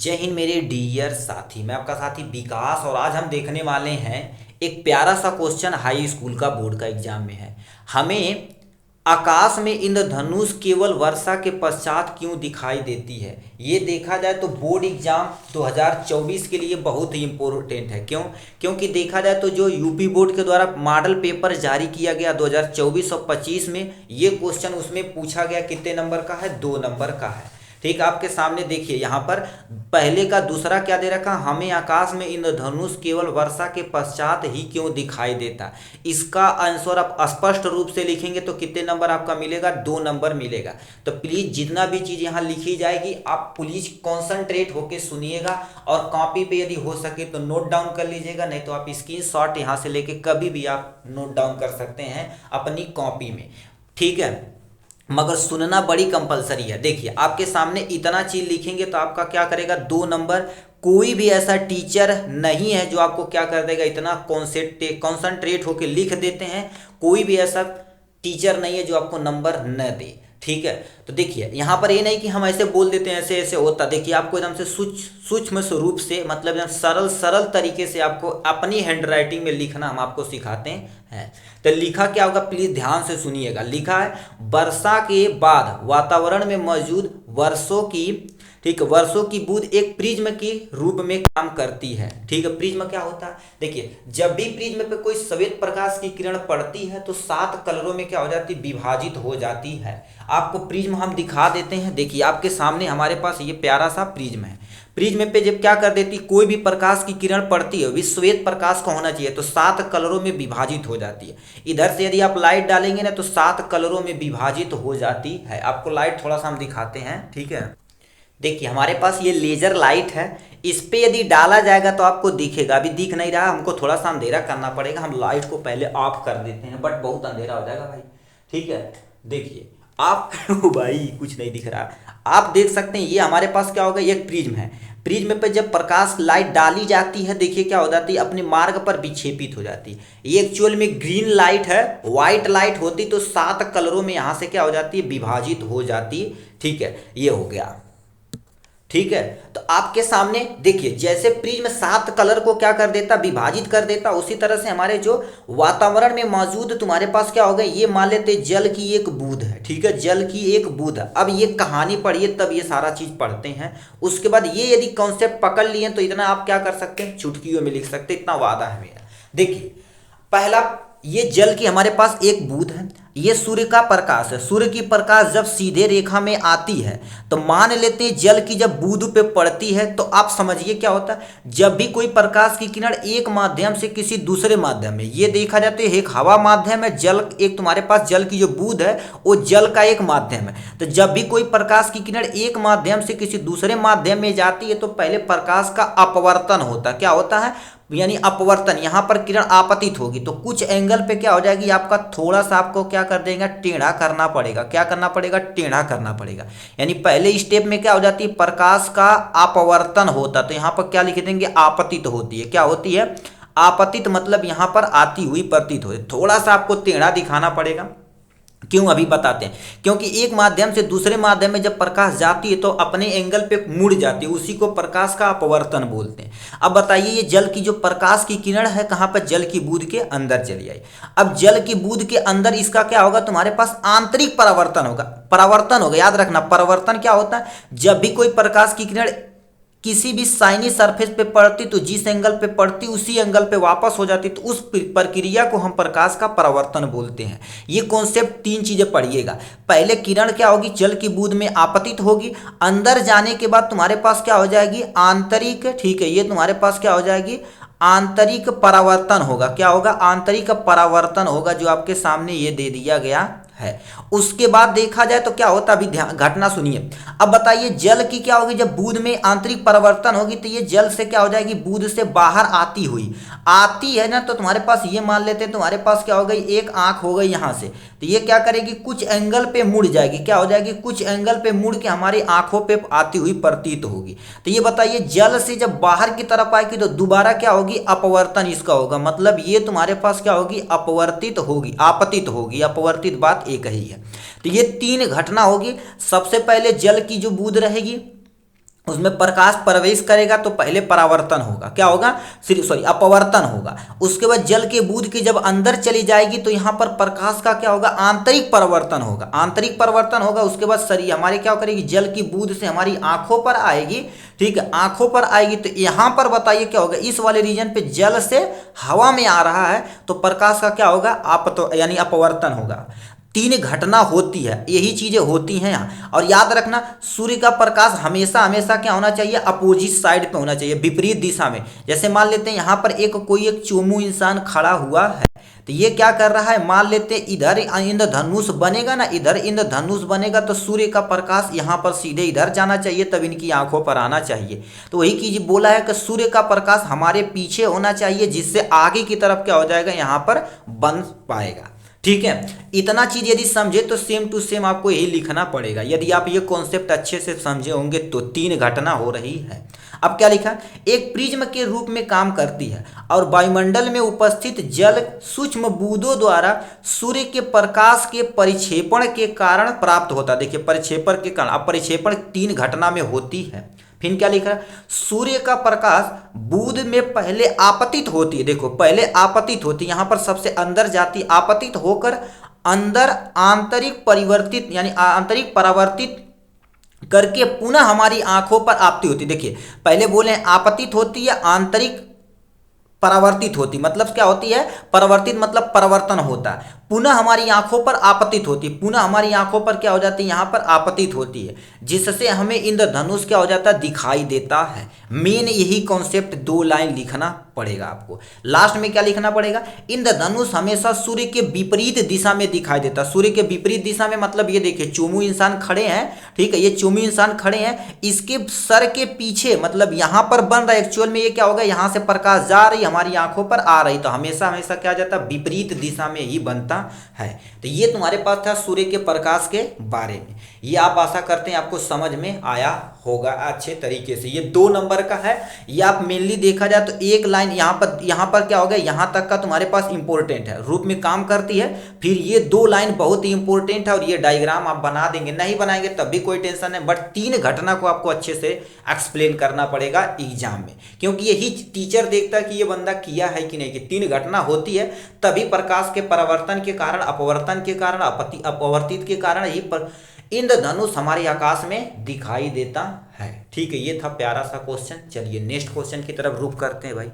जय हिंद मेरे डियर साथी। मैं आपका साथी विकास और आज हम देखने वाले हैं एक प्यारा सा क्वेश्चन हाई स्कूल का बोर्ड का एग्जाम में है। हमें आकाश में इंद्रधनुष केवल वर्षा के पश्चात क्यों दिखाई देती है। ये देखा जाए तो बोर्ड एग्जाम 2024 के लिए बहुत ही इम्पोर्टेंट है। क्योंकि देखा जाए तो जो यूपी बोर्ड के द्वारा मॉडल पेपर जारी किया गया 2024 और 25 में, ये क्वेश्चन उसमें पूछा गया कितने नंबर का है, 2 नंबर का है। ठीक, आपके सामने देखिए यहाँ पर पहले का दूसरा क्या दे रखा, हमें आकाश में इंद्रधनुष केवल वर्षा के पश्चात ही क्यों दिखाई देता। इसका आंसर आप स्पष्ट रूप से लिखेंगे तो कितने नंबर आपका मिलेगा, 2 नंबर मिलेगा। तो प्लीज जितना भी चीज यहाँ लिखी जाएगी आप प्लीज कॉन्सेंट्रेट होके सुनिएगा और कॉपी पे यदि हो सके तो नोट डाउन कर लीजिएगा, नहीं तो आप स्क्रीनशॉट यहाँ से लेके कभी भी आप नोट डाउन कर सकते हैं अपनी कॉपी में। ठीक है, मगर सुनना बड़ी कंपलसरी है। देखिए आपके सामने इतना चीज लिखेंगे तो आपका क्या करेगा, 2 नंबर। कोई भी ऐसा टीचर नहीं है जो आपको क्या कर देगा, इतना कॉन्सेंट्रेट होके लिख देते हैं। कोई भी ऐसा टीचर नहीं है जो आपको नंबर न दे। ठीक है, तो देखिए यहाँ पर ये नहीं कि हम ऐसे बोल देते हैं ऐसे ऐसे होता। देखिए आपको एकदम से सूक्ष्म स्वरूप से, मतलब एकदम सरल तरीके से आपको अपनी हैंडराइटिंग में लिखना हम आपको सिखाते हैं। तो लिखा क्या होगा, प्लीज ध्यान से सुनिएगा। लिखा है वर्षा के बाद वातावरण में मौजूद वर्षों की बूंद एक प्रिज्म की रूप में काम करती है। ठीक है, प्रिज्म क्या होता है, देखिए जब भी प्रिज्म पे कोई श्वेत प्रकाश की किरण पड़ती है तो 7 कलरों में क्या हो जाती है, विभाजित हो जाती है। आपको प्रिज्म हम दिखा देते हैं। देखिए आपके सामने हमारे पास ये प्यारा सा प्रिज्म है। प्रिज्म पे जब क्या कर देती, कोई भी प्रकाश की किरण पड़ती है, भी श्वेत प्रकाश का होना चाहिए, तो 7 कलरों में विभाजित हो जाती है। इधर से यदि आप लाइट डालेंगे ना तो 7 कलरों में विभाजित हो जाती है। आपको लाइट थोड़ा सा हम दिखाते हैं। ठीक है, देखिए हमारे पास ये लेजर लाइट है, इस पे यदि डाला जाएगा तो आपको दिखेगा। अभी दिख नहीं रहा, हमको थोड़ा सा अंधेरा करना पड़ेगा। हम लाइट को पहले ऑफ कर देते हैं, बट बहुत अंधेरा हो जाएगा भाई। ठीक है, देखिए आप भाई कुछ नहीं दिख रहा। आप देख सकते हैं ये हमारे पास क्या होगा, एक प्रिज्म है। प्रिज्म पे जब प्रकाश लाइट डाली जाती है, देखिए क्या हो जाती है, अपने मार्ग पर विक्षेपित हो जाती है। ये एक्चुअल में ग्रीन लाइट है, व्हाइट लाइट होती तो 7 कलरों में यहाँ से क्या हो जाती है, विभाजित हो जाती। ठीक है, ये हो गया। ठीक है, तो आपके सामने देखिए जैसे प्रिज्म 7 कलर को क्या कर देता, विभाजित कर देता, उसी तरह से हमारे जो वातावरण में मौजूद तुम्हारे पास क्या हो गया, ये मान लेते जल की एक बूंद है। ठीक है, जल की एक बूंद है। अब ये कहानी पढ़िए तब ये सारा चीज पढ़ते हैं। उसके बाद ये यदि कॉन्सेप्ट पकड़ लिए तो इतना आप क्या कर सकते हैं, चुटकियों में लिख सकते, इतना वादा है मेरा। देखिए पहला, ये जल की हमारे पास एक बूंद है, ये सूर्य का प्रकाश है। सूर्य की प्रकाश जब सीधे रेखा में आती है तो मान लेते हैं जल की जब बूंद पे पड़ती है तो आप समझिए क्या होता है, जब भी कोई प्रकाश की किरण एक माध्यम से किसी दूसरे माध्यम में, ये देखा जाता है एक हवा माध्यम है, जल एक तुम्हारे पास जल की जो बूंद है वो जल का एक माध्यम है। तो जब भी कोई प्रकाश की किरण एक माध्यम से किसी दूसरे माध्यम में जाती है तो पहले प्रकाश का अपवर्तन होता है। क्या होता है, यानी अपवर्तन। यहां पर किरण आपतित होगी तो कुछ एंगल पे क्या हो जाएगी, आपका थोड़ा सा आपको क्या कर देगा, टेढ़ा करना पड़ेगा। क्या करना पड़ेगा, टेढ़ा करना पड़ेगा। यानी पहले स्टेप में क्या हो जाती है, प्रकाश का अपवर्तन होता, तो यहां पर क्या लिख देंगे, आपतित होती है। क्या होती है, आपतित, मतलब यहां पर आती हुई प्रतीत होती। थोड़ा सा आपको टेढ़ा दिखाना पड़ेगा। क्यों, अभी बताते हैं। क्योंकि एक माध्यम से दूसरे माध्यम में जब प्रकाश जाती है तो अपने एंगल पे मुड़ जाती है, उसी को प्रकाश का अपवर्तन बोलते हैं। अब बताइए ये जल की जो प्रकाश की किरण है कहाँ पर, जल की बूंद के अंदर चली आई। अब जल की बूंद के अंदर इसका क्या होगा, तुम्हारे पास आंतरिक परावर्तन होगा। परावर्तन होगा, याद रखना। परावर्तन क्या होता है, जब भी कोई प्रकाश की किरण किसी भी शाइनी सरफेस पे पड़ती तो जिस एंगल पे पड़ती उसी एंगल पे वापस हो जाती, तो उस प्रक्रिया को हम प्रकाश का परावर्तन बोलते हैं। ये कॉन्सेप्ट 3 चीजें पढ़िएगा। पहले किरण क्या होगी, जल की बूंद में आपतित होगी, अंदर जाने के बाद तुम्हारे पास क्या हो जाएगी, आंतरिक। ठीक है, ये तुम्हारे पास क्या हो जाएगी, आंतरिक परावर्तन होगा। क्या होगा, आंतरिक परावर्तन होगा, जो आपके सामने ये दे दिया गया है। उसके बाद देखा जाए तो क्या होता, अभी ध्यान घटना सुनिए। अब बताइए जल की क्या होगी, जब बूंद में आंतरिक परिवर्तन होगी तो ये जल से क्या हो जाएगी, बूंद से बाहर आती है ना, तो तुम्हारे पास ये मान लेते हैं तुम्हारे पास क्या हो गई, एक आंख हो गई यहाँ से, तो ये क्या करेगी, कुछ एंगल पे मुड़ जाएगी। क्या हो जाएगी, कुछ एंगल पे मुड़ के हमारी आंखों पे आती हुई प्रतीत होगी। तो ये बताइए जल से जब बाहर की तरफ आएगी तो दोबारा क्या होगी, अपवर्तन इसका होगा। मतलब ये तुम्हारे पास क्या होगी, अपवर्तित होगी, आपतित होगी। अपवर्तित बात एक ही है। तो ये 3 घटना होगी। सबसे पहले जल की जो बूंद रहेगी उसमें प्रकाश प्रवेश करेगा तो पहले परावर्तन होगा, क्या होगा, सॉरी अपवर्तन होगा। उसके बाद जल के बूंद की जब अंदर चली जाएगी तो यहाँ पर प्रकाश का क्या होगा, आंतरिक परिवर्तन होगा, आंतरिक परिवर्तन होगा। उसके बाद शरीर हमारे क्या करेगी, जल की बूंद से हमारी आंखों पर आएगी, ठीक है, आंखों पर आएगी तो यहाँ पर बताइए क्या होगा, इस वाले रीजन पे जल से हवा में आ रहा है तो प्रकाश का क्या होगा, यानी अपवर्तन होगा। तीन घटना होती है, यही चीजें होती हैं यहाँ। और याद रखना सूर्य का प्रकाश हमेशा हमेशा क्या होना चाहिए, अपोजिट साइड पे होना चाहिए, विपरीत दिशा में। जैसे मान लेते हैं यहाँ पर कोई एक चोमू इंसान खड़ा हुआ है तो ये क्या कर रहा है, मान लेते हैं इधर इंद्रधनुष बनेगा ना, इधर इंद्रधनुष बनेगा तो सूर्य का प्रकाश यहाँ पर सीधे इधर जाना चाहिए, तब इनकी आंखों पर आना चाहिए। तो वही चीज बोला है कि सूर्य का प्रकाश हमारे पीछे होना चाहिए, जिससे आगे की तरफ क्या हो जाएगा, यहाँ पर बन पाएगा। ठीक है, इतना चीज यदि समझे तो सेम टू सेम आपको यही लिखना पड़ेगा। यदि आप ये कॉन्सेप्ट अच्छे से समझे होंगे तो तीन घटना हो रही है। अब क्या लिखा, एक प्रिज्म के रूप में काम करती है और वायुमंडल में उपस्थित जल सूक्ष्म बूंदों द्वारा सूर्य के प्रकाश के परिक्षेपण के कारण प्राप्त होता है। देखिए परिक्षेपण के कारण, अब परिक्षेपण तीन घटना में होती है। फिर क्या लिखा, सूर्य का प्रकाश बूंद में पहले आपतित होती है, देखो पहले आपतित होती है, यहां पर सबसे अंदर जाती, आपतित होकर अंदर आंतरिक परिवर्तित यानी आंतरिक परावर्तित करके पुनः हमारी आंखों पर आपती होती। देखिए पहले बोले आपतित होती है, आंतरिक परावर्तित होती, मतलब क्या होती है, परावर्तित मतलब परिवर्तन होता है, पुनः हमारी आंखों पर आपतित होती है, पुनः हमारी आंखों पर क्या हो जाती है, यहाँ पर आपतित होती है, जिससे हमें इंद्रधनुष क्या हो जाता है, दिखाई देता है। मेन यही कॉन्सेप्ट, दो लाइन लिखना पड़ेगा आपको। लास्ट में क्या लिखना पड़ेगा, इंद्रधनुष हमेशा सूर्य के विपरीत दिशा में दिखाई देता है। सूर्य के विपरीत दिशा में मतलब ये देखिए चोमू इंसान खड़े हैं, ठीक है, ये चोमू इंसान खड़े हैं, इसके सर के पीछे मतलब यहाँ पर बन रहा है, एक्चुअल में ये क्या होगा, यहाँ से प्रकाश जा रही हमारी आंखों पर आ रही, तो हमेशा हमेशा क्या जाता है, विपरीत दिशा में ही बनता है। तो ये तुम्हारे पास था सूर्य के प्रकाश के बारे में। ये आप आशा करते हैं आपको समझ में आया होगा अच्छे तरीके से। ये 2 नंबर का है, ये आप मेनली देखा जाए तो एक लाइन यहाँ पर क्या होगा, यहाँ तक का तुम्हारे पास इंपॉर्टेंट है, रूप में काम करती है। फिर ये 2 लाइन बहुत ही इंपॉर्टेंट है और ये डायग्राम आप बना देंगे, नहीं बनाएंगे तब भी कोई टेंशन नहीं, बट 3 घटना को आपको अच्छे से एक्सप्लेन करना पड़ेगा एग्जाम में, क्योंकि यही टीचर देखता है कि ये बंदा किया है कि नहीं, कि 3 घटना होती है तभी प्रकाश के परावर्तन के कारण, अपवर्तन के कारण, अपवर्तित के कारण ही इंद्रधनुष हमारे आकाश में दिखाई देता है। ठीक है, ये था प्यारा सा क्वेश्चन। चलिए नेक्स्ट क्वेश्चन की तरफ रुख करते हैं भाई।